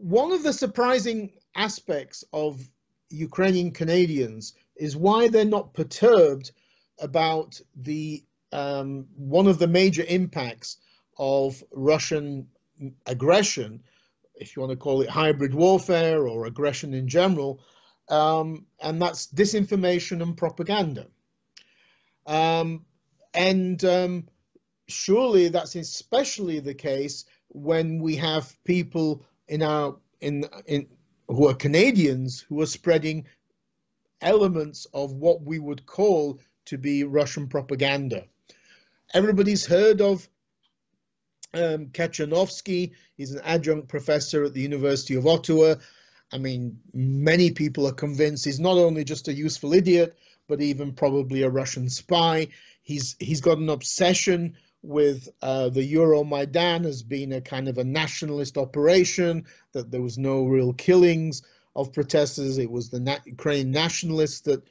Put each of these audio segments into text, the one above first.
One of the surprising aspects of Ukrainian Canadians is why they're not perturbed about the one of the major impacts of Russian aggression, if you want to call it hybrid warfare or aggression in general, and that's disinformation and propaganda. Surely that's especially the case when we have people who are Canadians who are spreading elements of what we would call to be Russian propaganda. Everybody's heard of Katchanovski. He's an adjunct professor at the University of Ottawa. I mean, many people are convinced he's not only just a useful idiot, but even probably a Russian spy. He's got an obsession with the Euromaidan as being a kind of a nationalist operation, that there was no real killings of protesters. It was the Ukrainian nationalists that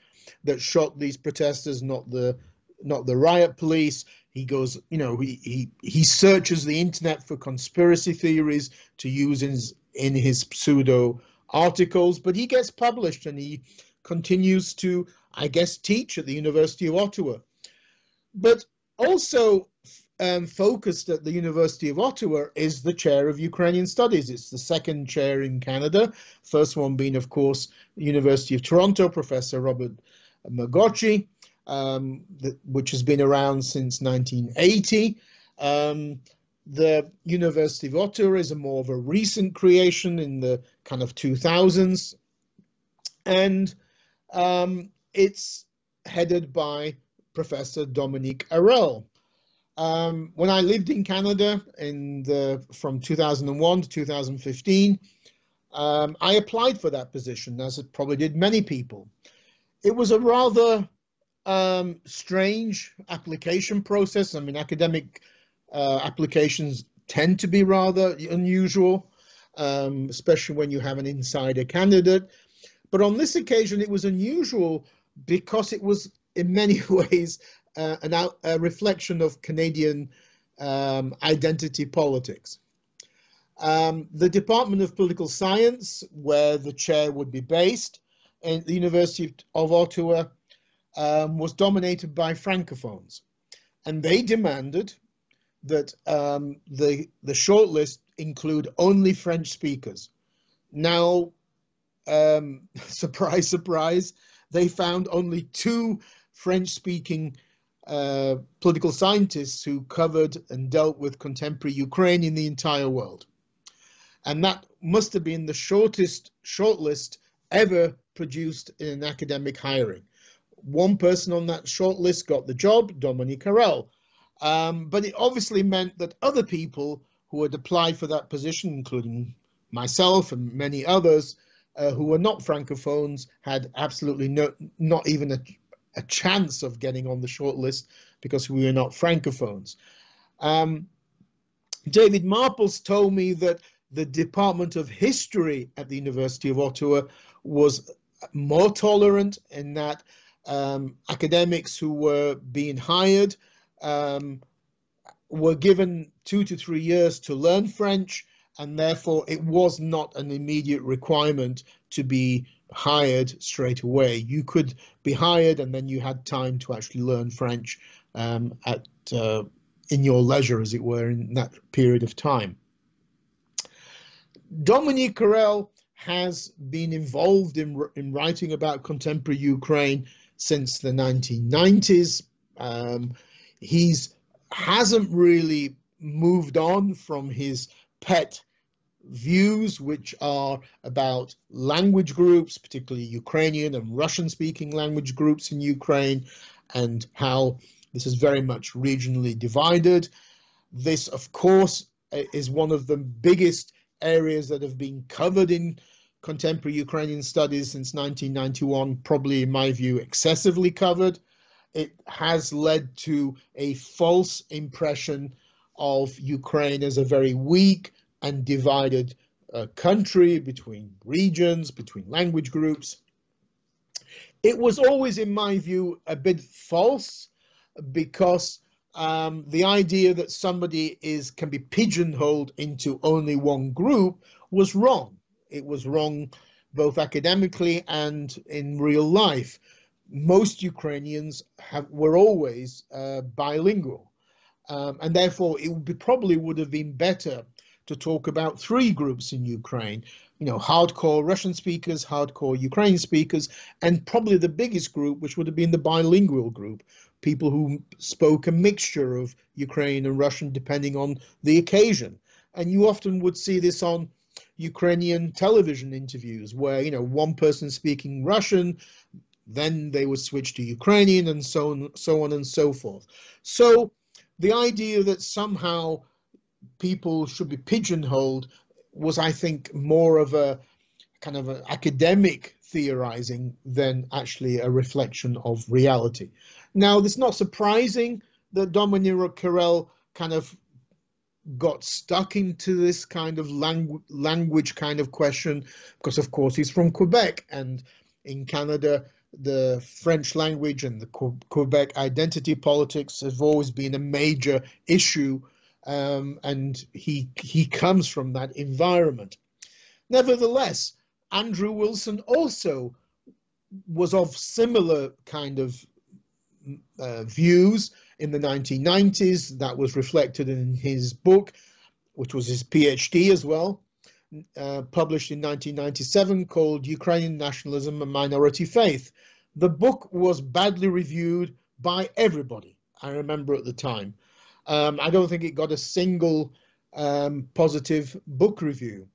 shot these protesters, not the riot police. He goes, he searches the internet for conspiracy theories to use in his pseudo articles, but he gets published and he continues to, I guess, teach at the University of Ottawa. But also focused at the University of Ottawa is the chair of Ukrainian Studies. It's the second chair in Canada, first one being, of course, the University of Toronto, Professor Robert Magocsi, which has been around since 1980. The University of Ottawa is more of a recent creation in the kind of 2000s, and it's headed by Professor Dominique Arel. When I lived in Canada from 2001 to 2015, I applied for that position, as it probably did many people. It was a rather strange application process. I mean, academic applications tend to be rather unusual, especially when you have an insider candidate. But on this occasion, it was unusual because it was in many ways a reflection of Canadian identity politics. The Department of Political Science, where the chair would be based, and the University of Ottawa, was dominated by Francophones. And they demanded that the shortlist include only French speakers. Now, surprise, surprise, they found only 2 French-speaking political scientists who covered and dealt with contemporary Ukraine in the entire world. And that must have been the shortest shortlist ever produced in an academic hiring. One person on that shortlist got the job, Dominique Arel. But it obviously meant that other people who had applied for that position, including myself and many others who were not Francophones, had absolutely not even a chance of getting on the shortlist because we were not Francophones. David Marples told me that the Department of History at the University of Ottawa was more tolerant in that academics who were being hired were given 2 to 3 years to learn French, and therefore it was not an immediate requirement to be hired straight away. You could be hired and then you had time to actually learn French in your leisure, as it were, in that period of time. Dominique Arel has been involved in writing about contemporary Ukraine since the 1990s. He hasn't really moved on from his pet views, which are about language groups, particularly Ukrainian and Russian-speaking language groups in Ukraine, and how this is very much regionally divided. This, of course, is one of the biggest areas that have been covered in contemporary Ukrainian studies since 1991, probably, in my view, excessively covered. It has led to a false impression of Ukraine as a very weak and divided country between regions, between language groups. It was always, in my view, a bit false, because the idea that somebody can be pigeonholed into only one group was wrong. it was wrong both academically and in real life. Most Ukrainians were always bilingual, and therefore it probably would have been better to talk about three groups in Ukraine, hardcore Russian speakers, hardcore Ukrainian speakers, and probably the biggest group, which would have been the bilingual group, people who spoke a mixture of Ukrainian and Russian depending on the occasion. And you often would see this on Ukrainian television interviews where, one person speaking Russian, then they would switch to Ukrainian, and so on and so forth. So the idea that somehow people should be pigeonholed was, I think, more of a kind of an academic theorizing than actually a reflection of reality. Now, it's not surprising that Dominique Arel kind of got stuck into this kind of language kind of question, because of course he's from Quebec, and in Canada the French language and the Quebec identity politics have always been a major issue, and he comes from that environment. Nevertheless, Andrew Wilson also was of similar kind of views in the 1990s. That was reflected in his book, which was his PhD as well, published in 1997, called Ukrainian Nationalism and Minority Faith. The book was badly reviewed by everybody, I remember at the time. I don't think it got a single positive book review.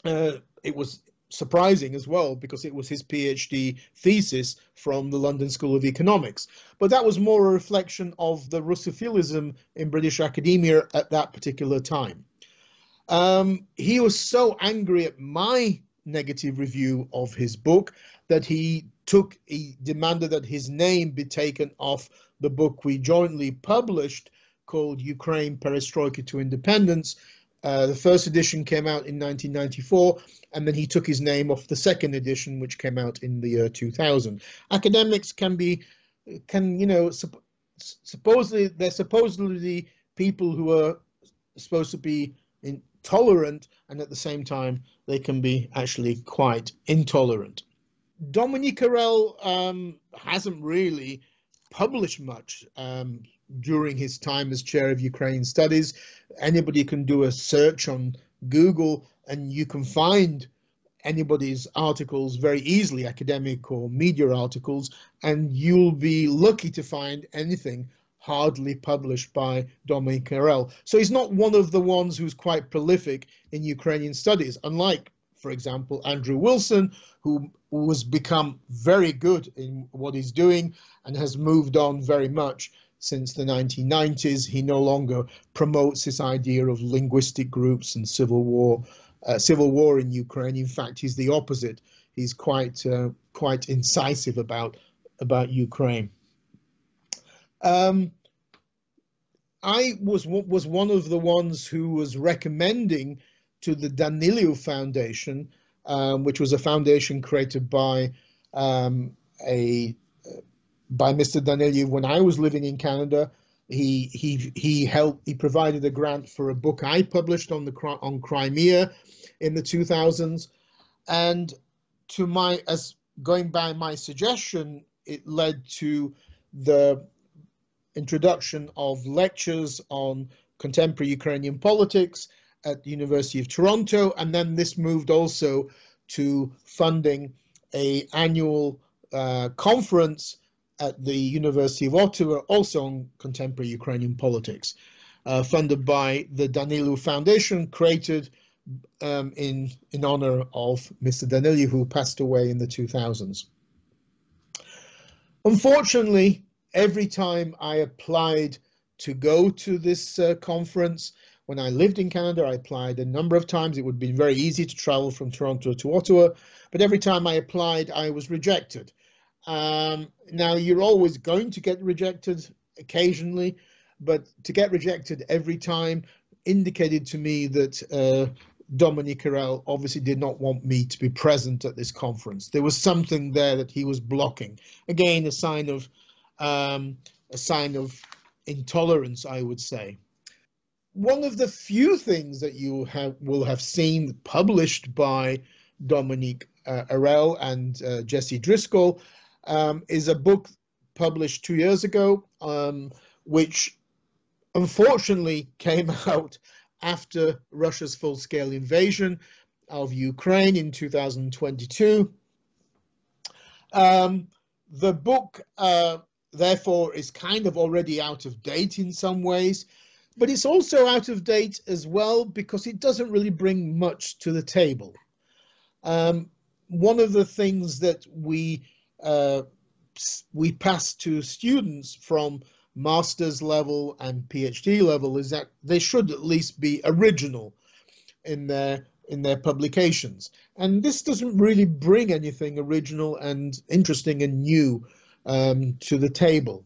It was surprising as well, because it was his PhD thesis from the London School of Economics. But that was more a reflection of the Russophilism in British academia at that particular time. He was so angry at my negative review of his book that he demanded that his name be taken off the book we jointly published, called Ukraine, Perestroika to Independence. The first edition came out in 1994, and then he took his name off the second edition, which came out in the year 2000. Academics supposedly people who are supposed to be tolerant, and at the same time they can be actually quite intolerant. Dominique Arel hasn't really published much during his time as chair of Ukrainian studies. Anybody can do a search on Google and you can find anybody's articles very easily, academic or media articles, and you'll be lucky to find anything hardly published by Dominique Arel. So he's not one of the ones who's quite prolific in Ukrainian studies, unlike, for example, Andrew Wilson, who has become very good in what he's doing and has moved on very much since the 1990s. He no longer promotes this idea of linguistic groups and civil war in Ukraine. In fact, he's the opposite. He's quite incisive about Ukraine. I was one of the ones who was recommending to the Danyliw Foundation, which was a foundation created by Mr. Danyliw when I was living in Canada. He provided a grant for a book I published on Crimea in the 2000s, and going by my suggestion, it led to the introduction of lectures on contemporary Ukrainian politics at the University of Toronto, and then this moved also to funding an annual conference at the University of Ottawa, also on contemporary Ukrainian politics, funded by the Danyliw Foundation, created in honor of Mr. Danyliw, who passed away in the 2000s. Unfortunately, every time I applied to go to this conference, when I lived in Canada, I applied a number of times. It would be very easy to travel from Toronto to Ottawa, but every time I applied, I was rejected. Now, you're always going to get rejected occasionally, but to get rejected every time indicated to me that Dominique Arel obviously did not want me to be present at this conference. There was something there that he was blocking. Again, a sign of intolerance, I would say. one of the few things that you will have seen published by Dominique Arel and Jesse Driscoll is a book published 2 years ago, which unfortunately came out after Russia's full-scale invasion of Ukraine in 2022. The book, therefore, is kind of already out of date in some ways, but it's also out of date as well because it doesn't really bring much to the table. One of the things that we pass to students from master's level and PhD level is that they should at least be original in their publications, and this doesn't really bring anything original and interesting and new to the table.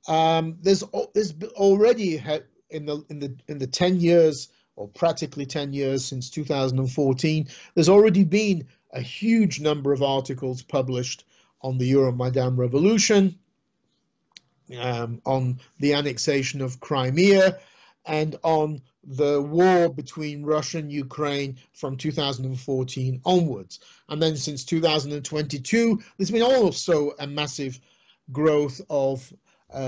There's already in the 10 years, or practically 10 years since 2014, there's already been a huge number of articles published on the Euromaidan revolution, on the annexation of Crimea, and on the war between Russia and Ukraine from 2014 onwards. And then since 2022, there's been also a massive growth of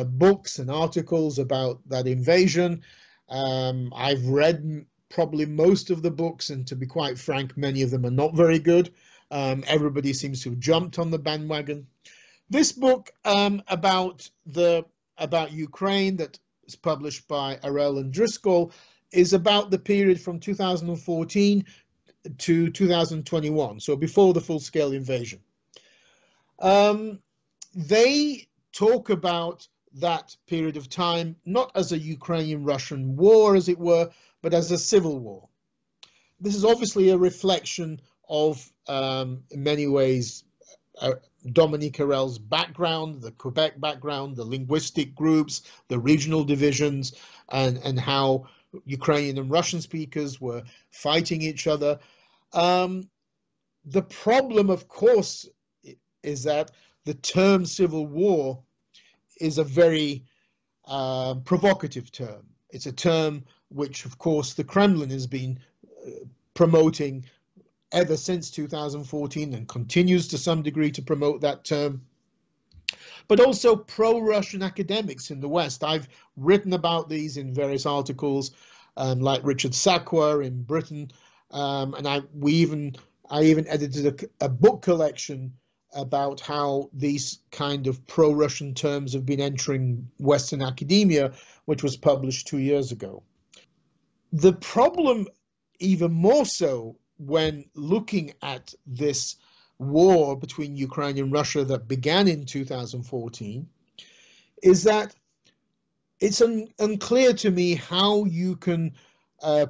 books and articles about that invasion. I've read probably most of the books, and to be quite frank, many of them are not very good. Everybody seems to have jumped on the bandwagon. This book about Ukraine that is published by Arel and Driscoll is about the period from 2014 to 2021, so before the full-scale invasion. They talk about that period of time not as a Ukrainian-Russian war, as it were, but as a civil war. This is obviously a reflection of, in many ways, Dominique Arel's background, the Quebec background, the linguistic groups, the regional divisions, and how Ukrainian and Russian speakers were fighting each other. The problem, of course, is that the term civil war is a very provocative term. It's a term which, of course, the Kremlin has been promoting ever since 2014 and continues to some degree to promote that term. But also pro-Russian academics in the West. I've written about these in various articles, like Richard Sakwa in Britain, and I even edited a book collection about how these kind of pro-Russian terms have been entering Western academia, which was published 2 years ago. The problem, even more so, when looking at this war between Ukraine and Russia that began in 2014, is that it's unclear to me how you can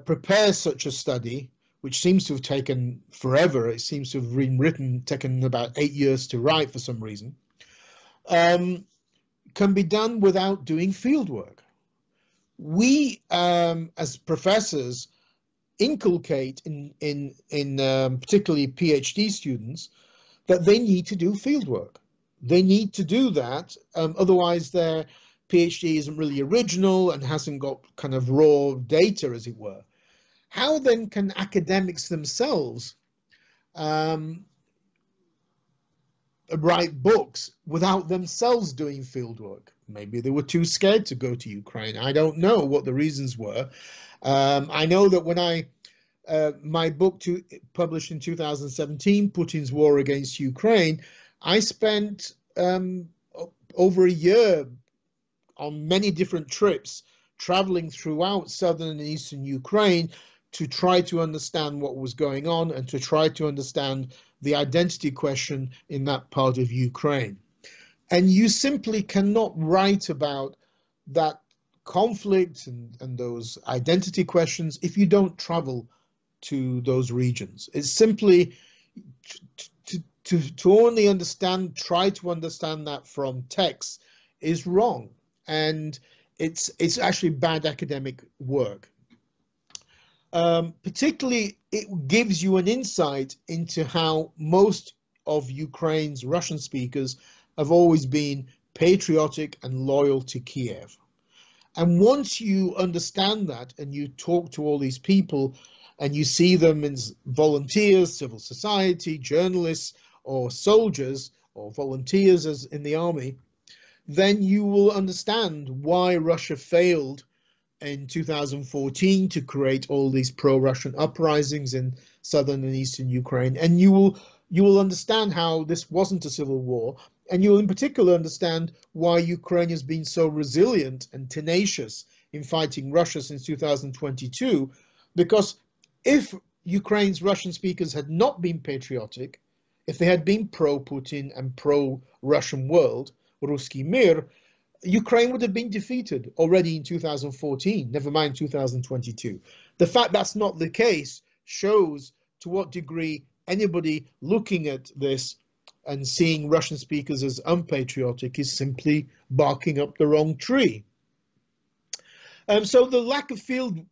prepare such a study, which seems to have taken forever. It seems to have been written, taken about 8 years to write for some reason, can be done without doing fieldwork. We, as professors, inculcate in particularly PhD students that they need to do fieldwork. They need to do that, otherwise their PhD isn't really original and hasn't got kind of raw data, as it were. How then can academics themselves write books without themselves doing fieldwork? Maybe they were too scared to go to Ukraine. I don't know what the reasons were. I know that when my book published in 2017, Putin's War Against Ukraine, I spent over a year on many different trips, traveling throughout southern and eastern Ukraine to try to understand what was going on and to try to understand the identity question in that part of Ukraine. And you simply cannot write about that conflict and those identity questions if you don't travel to those regions. It's simply to only try to understand that from text is wrong, and it's actually bad academic work. Particularly, it gives you an insight into how most of Ukraine's Russian speakers have always been patriotic and loyal to Kyiv. And once you understand that and you talk to all these people and you see them as volunteers, civil society, journalists, or soldiers, or volunteers as in the army, then you will understand why Russia failed in 2014 to create all these pro-Russian uprisings in southern and eastern Ukraine. And you will understand how this wasn't a civil war. And you will in particular understand why Ukraine has been so resilient and tenacious in fighting Russia since 2022. Because if Ukraine's Russian speakers had not been patriotic, if they had been pro-Putin and pro-Russian world, Ruski Mir, Ukraine would have been defeated already in 2014, never mind 2022. The fact that's not the case shows to what degree anybody looking at this and seeing Russian speakers as unpatriotic is simply barking up the wrong tree. So the lack of field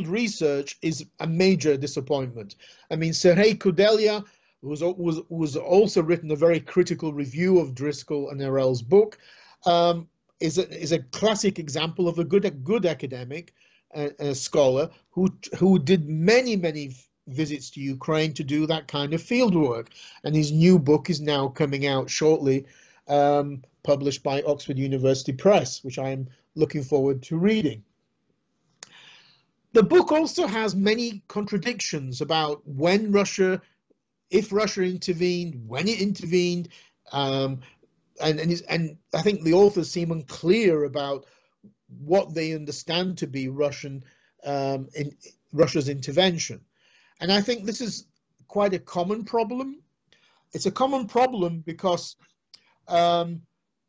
research is a major disappointment. I mean, Serhiy Kudelia was also written a very critical review of Driscoll and Arel's book. Is a classic example of a good academic, a scholar who did many visits to Ukraine to do that kind of field work. And his new book is now coming out shortly, published by Oxford University Press, which I am looking forward to reading. The book also has many contradictions about if Russia intervened, when it intervened, and I think the authors seem unclear about what they understand to be Russia's intervention. And I think this is quite a common problem. It's a common problem because I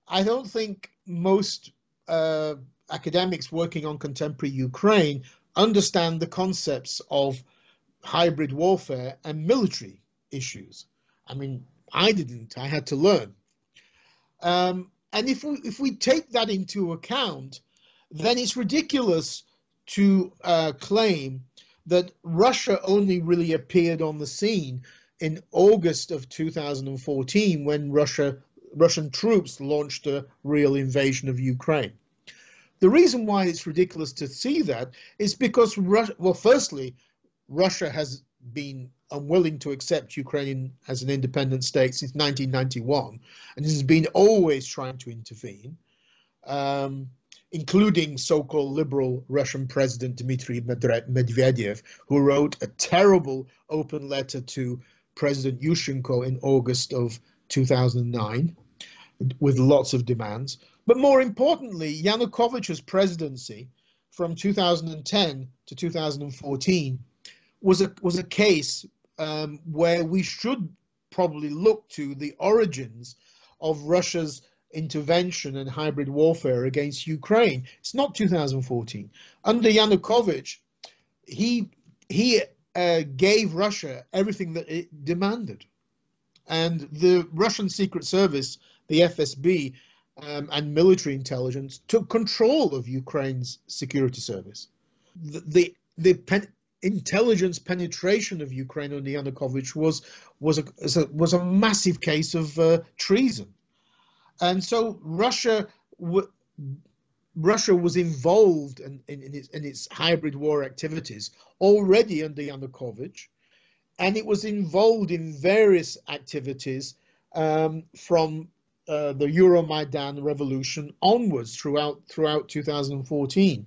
don't think most academics working on contemporary Ukraine understand the concepts of hybrid warfare and military issues. I mean, I didn't. I had to learn. And if we take that into account, then it's ridiculous to claim that Russia only really appeared on the scene in August of 2014 when Russian troops launched a real invasion of Ukraine. The reason why it's ridiculous to see that is because, firstly, Russia has been unwilling to accept Ukraine as an independent state since 1991, and has been always trying to intervene, including so-called liberal Russian President Dmitry Medvedev, who wrote a terrible open letter to President Yushchenko in August of 2009 with lots of demands. But more importantly, Yanukovych's presidency from 2010 to 2014 was a case where we should probably look to the origins of Russia's intervention and hybrid warfare against Ukraine. It's not 2014. Under Yanukovych, he gave Russia everything that it demanded. And the Russian Secret Service, the FSB, and military intelligence took control of Ukraine's security service. The intelligence penetration of Ukraine under Yanukovych was a massive case of treason. And so Russia was involved in its hybrid war activities already under Yanukovych, and it was involved in various activities from the Euromaidan revolution onwards throughout 2014.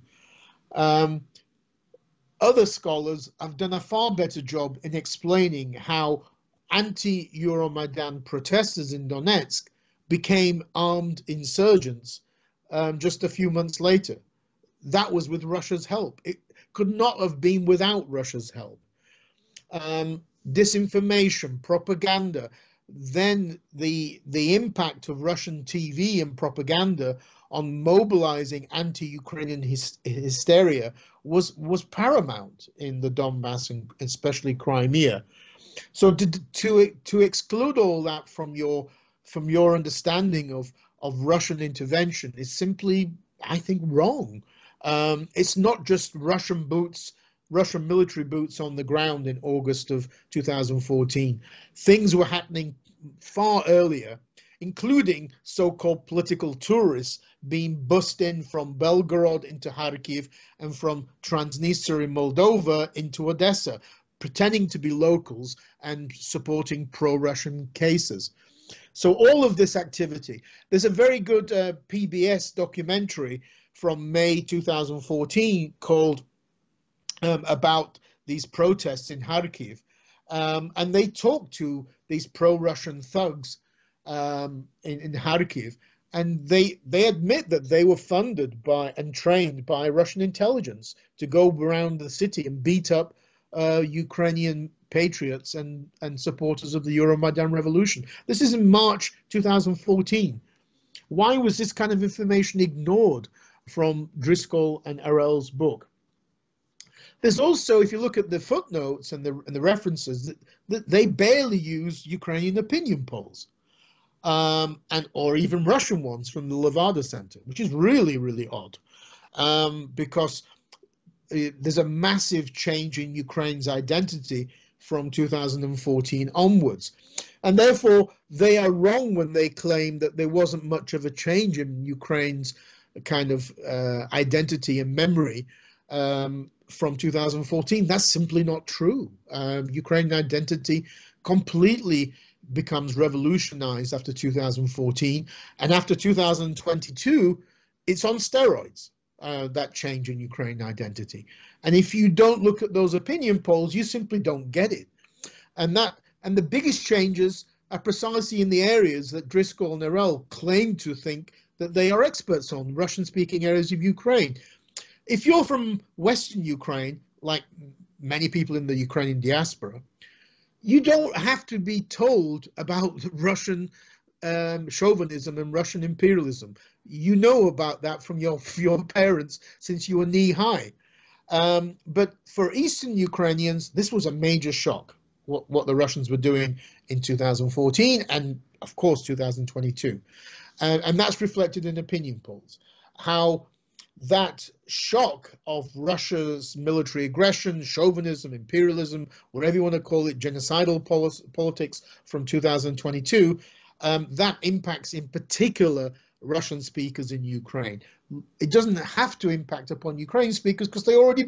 Other scholars have done a far better job in explaining how anti-Euromaidan protesters in Donetsk became armed insurgents just a few months later. That was with Russia's help. It could not have been without Russia's help. Disinformation, propaganda, then the impact of Russian TV and propaganda on mobilizing anti-Ukrainian hysteria was paramount in the Donbass and especially Crimea. So to exclude all that from your understanding of Russian intervention is simply, I think, wrong. It's not just Russian military boots on the ground in August of 2014. Things were happening far earlier, including so-called political tourists being bussed in from Belgorod into Kharkiv and from Transnistria in Moldova into Odessa, pretending to be locals and supporting pro-Russian cases. So all of this activity, there's a very good PBS documentary from May 2014 called about these protests in Kharkiv. And they talk to these pro-Russian thugs in Kharkiv, and they admit that they were funded by and trained by Russian intelligence to go around the city and beat up Ukrainian patriots and supporters of the Euromaidan revolution. This is in March 2014. Why was this kind of information ignored from Driscoll and Arel's book? There's also, if you look at the footnotes and the references, that they barely use Ukrainian opinion polls, or even Russian ones from the Levada Center, which is really, really odd, because there's a massive change in Ukraine's identity from 2014 onwards. And therefore, they are wrong when they claim that there wasn't much of a change in Ukraine's kind of identity and memory from 2014. That's simply not true. Ukrainian identity completely becomes revolutionized after 2014. And after 2022, it's on steroids, that change in Ukrainian identity. And if you don't look at those opinion polls, you simply don't get it. And the biggest changes are precisely in the areas that Driscoll and Arel claim to think that they are experts on, Russian-speaking areas of Ukraine. If you're from Western Ukraine, like many people in the Ukrainian diaspora, you don't have to be told about Russian chauvinism and Russian imperialism. You know about that from your parents since you were knee-high. But for Eastern Ukrainians, this was a major shock, what the Russians were doing in 2014 and, of course, 2022. And that's reflected in opinion polls, how that shock of Russia's military aggression, chauvinism, imperialism, whatever you want to call it, genocidal politics from 2022, that impacts in particular Russian speakers in Ukraine. It doesn't have to impact upon Ukrainian speakers because they already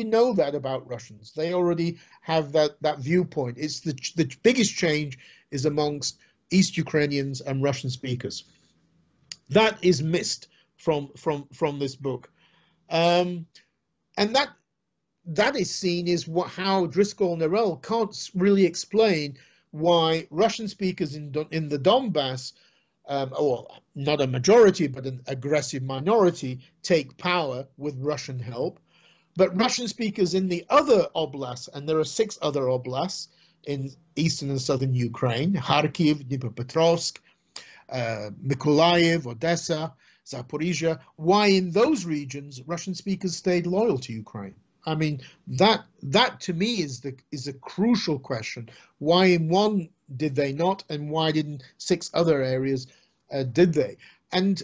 know that about Russians. They already have that viewpoint. It's the biggest change is amongst East Ukrainians and Russian speakers. That is missed from this book, and that is seen as how Driscoll and Arel can't really explain why Russian speakers in the Donbass, or not a majority but an aggressive minority, take power with Russian help, but Russian speakers in the other oblasts, and there are 6 other oblasts in eastern and southern Ukraine, Kharkiv, Dnipropetrovsk, Mykolaiv, Odessa, Zaporizhia, why in those regions Russian speakers stayed loyal to Ukraine. I mean, that to me is a crucial question. Why in one did they not, and why didn't 6 other areas did they? And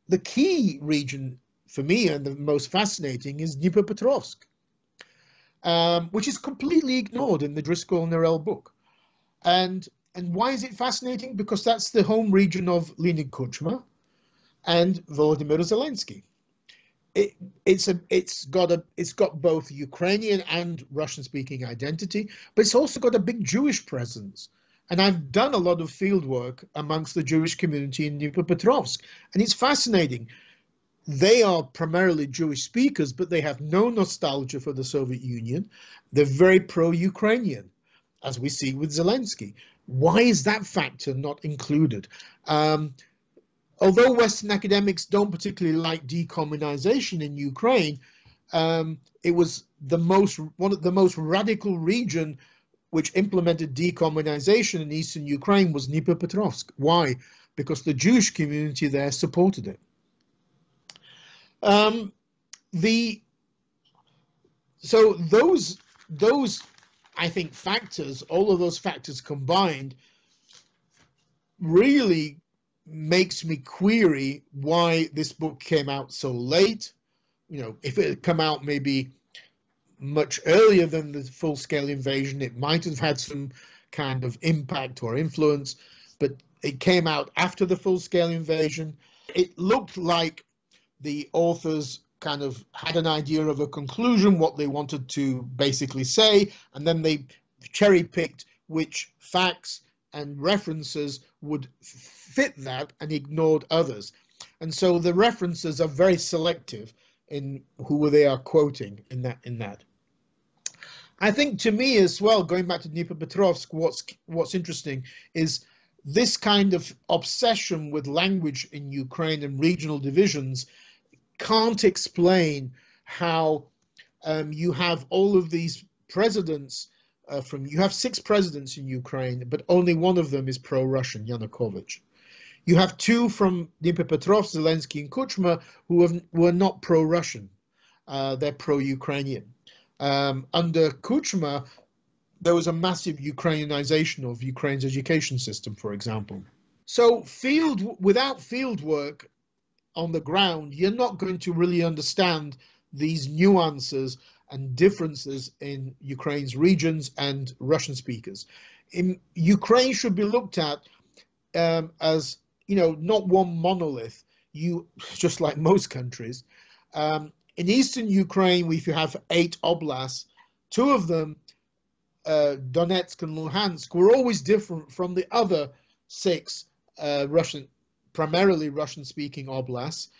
the key region for me and the most fascinating is Dnipropetrovsk, which is completely ignored in the Driscoll and Arel book. And why is it fascinating? Because that's the home region of Leonid Kuchma and Volodymyr Zelenskyy. It's got both Ukrainian and Russian-speaking identity, but it's also got a big Jewish presence. And I've done a lot of field work amongst the Jewish community in Dnipropetrovsk, and it's fascinating. They are primarily Jewish speakers, but they have no nostalgia for the Soviet Union. They're very pro-Ukrainian, as we see with Zelenskyy. Why is that factor not included? Although Western academics don't particularly like decommunization in Ukraine, it was one of the most radical region which implemented decommunization in eastern Ukraine was Dnipropetrovsk. Why? Because the Jewish community there supported it. So those I think factors, all of those factors combined, really makes me query why this book came out so late. You know, if it had come out maybe much earlier than the full-scale invasion, it might have had some kind of impact or influence. but it came out after the full-scale invasion. It looked like the authors kind of had an idea of a conclusion, what they wanted to basically say, and then they cherry-picked which facts and references would fit that and ignored others. And so the references are very selective in who they are quoting in that. I think, to me as well, going back to Dnipropetrovsk, what's interesting is this kind of obsession with language in Ukraine and regional divisions can't explain how you have all of these presidents you have 6 presidents in Ukraine, but only one of them is pro-Russian, Yanukovych. You have 2 from Dnipropetrovsk, Zelenskyy and Kuchma, who were not pro-Russian. They're pro-Ukrainian. Under Kuchma, there was a massive Ukrainianization of Ukraine's education system, for example. So without field work on the ground, you're not going to really understand these nuances and differences in Ukraine's regions and Russian speakers. Ukraine should be looked at as, not one monolith, just like most countries. In eastern Ukraine, if you have 8 oblasts, 2 of them, Donetsk and Luhansk, were always different from the other 6 primarily Russian-speaking oblasts.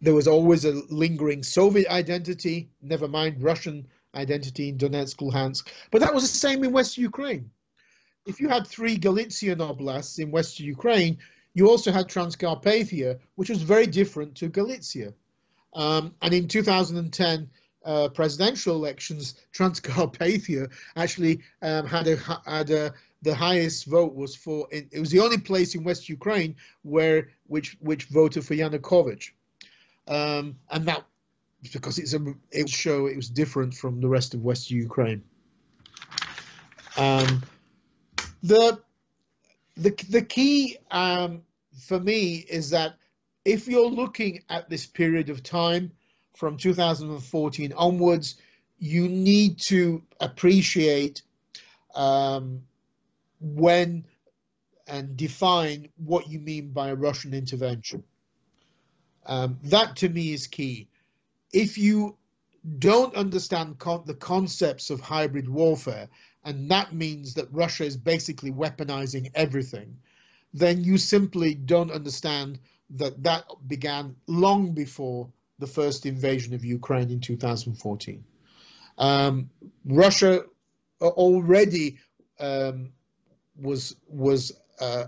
There was always a lingering Soviet identity, never mind Russian identity in Donetsk, Luhansk. But that was the same in West Ukraine. If you had 3 Galician oblasts in West Ukraine, you also had Transcarpathia, which was very different to Galicia. And in 2010 presidential elections, Transcarpathia actually had the highest vote was for. It was the only place in West Ukraine which voted for Yanukovych. And that because it was different from the rest of West Ukraine. The key for me is that if you're looking at this period of time from 2014 onwards, you need to appreciate when and define what you mean by a Russian intervention. That to me is key. If you don't understand the concepts of hybrid warfare, and that means that Russia is basically weaponizing everything, then you simply don't understand that began long before the first invasion of Ukraine in 2014. Russia already was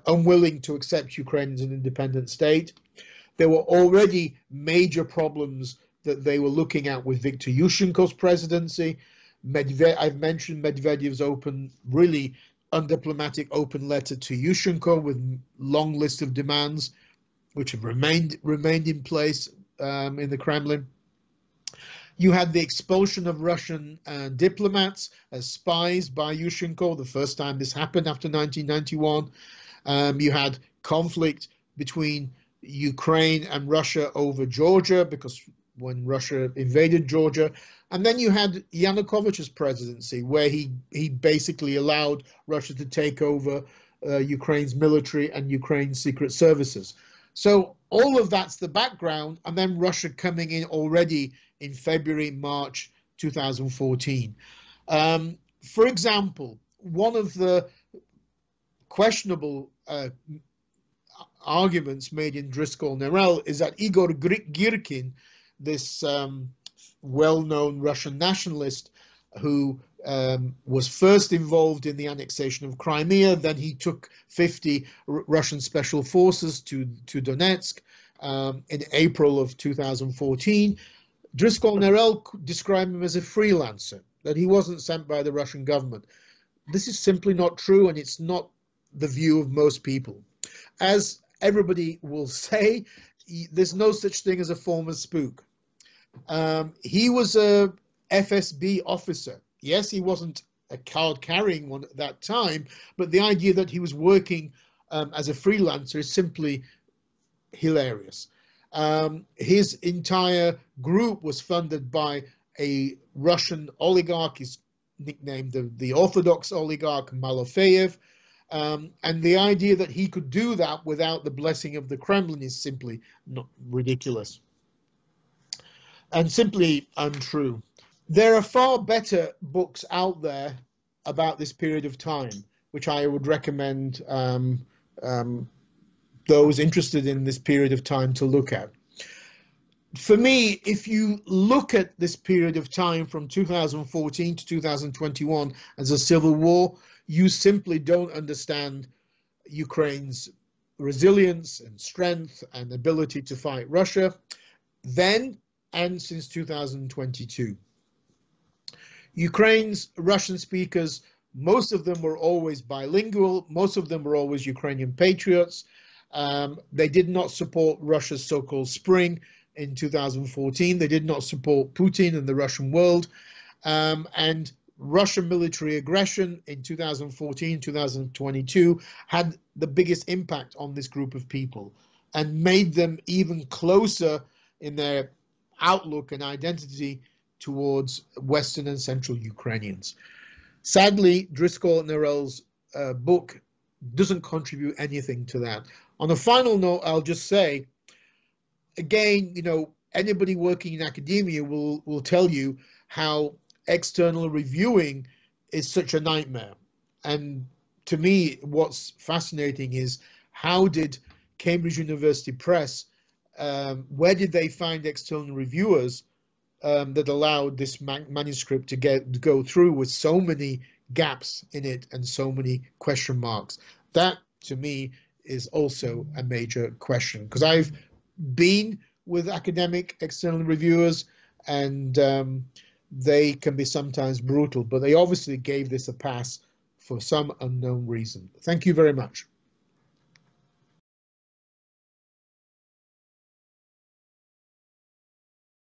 unwilling to accept Ukraine as an independent state. There were already major problems that they were looking at with Viktor Yushchenko's presidency. I've mentioned Medvedev's really undiplomatic open letter to Yushchenko with long list of demands, which have remained in place in the Kremlin. You had the expulsion of Russian diplomats as spies by Yushchenko, the first time this happened after 1991. You had conflict between Ukraine and Russia over Georgia, because when Russia invaded Georgia. And then you had Yanukovych's presidency, where he basically allowed Russia to take over Ukraine's military and Ukraine's secret services. So all of that's the background, and then Russia coming in already in February, March 2014. For example, one of the questionable arguments made in Driscoll and Arel is that Igor Girkin, this well-known Russian nationalist who was first involved in the annexation of Crimea, then he took 50 Russian special forces to Donetsk in April of 2014. Driscoll and Arel described him as a freelancer, that he wasn't sent by the Russian government. This is simply not true, and it's not the view of most people. As everybody will say, there's no such thing as a former spook. He was a FSB officer. Yes, he wasn't a card-carrying one at that time, but the idea that he was working as a freelancer is simply hilarious. His entire group was funded by a Russian oligarch. He's nicknamed the Orthodox oligarch, Malofeev. And the idea that he could do that without the blessing of the Kremlin is simply not ridiculous and simply untrue. There are far better books out there about this period of time, which I would recommend those interested in this period of time to look at. For me, if you look at this period of time from 2014 to 2021 as a civil war, you simply don't understand Ukraine's resilience and strength and ability to fight Russia then and since 2022. Ukraine's Russian speakers, most of them were always bilingual, most of them were always Ukrainian patriots. They did not support Russia's so-called spring in 2014. They did not support Putin and the Russian world. And Russian military aggression in 2014, 2022 had the biggest impact on this group of people and made them even closer in their outlook and identity towards Western and Central Ukrainians. Sadly, Driscoll and Arel's book doesn't contribute anything to that. On a final note, I'll just say, again, anybody working in academia will tell you how external reviewing is such a nightmare. And to me, what's fascinating is how did Cambridge University Press, where did they find external reviewers that allowed this manuscript to go through with so many gaps in it and so many question marks? That, to me, is also a major question, because I've been with academic external reviewers and they can be sometimes brutal, but they obviously gave this a pass for some unknown reason. Thank you very much.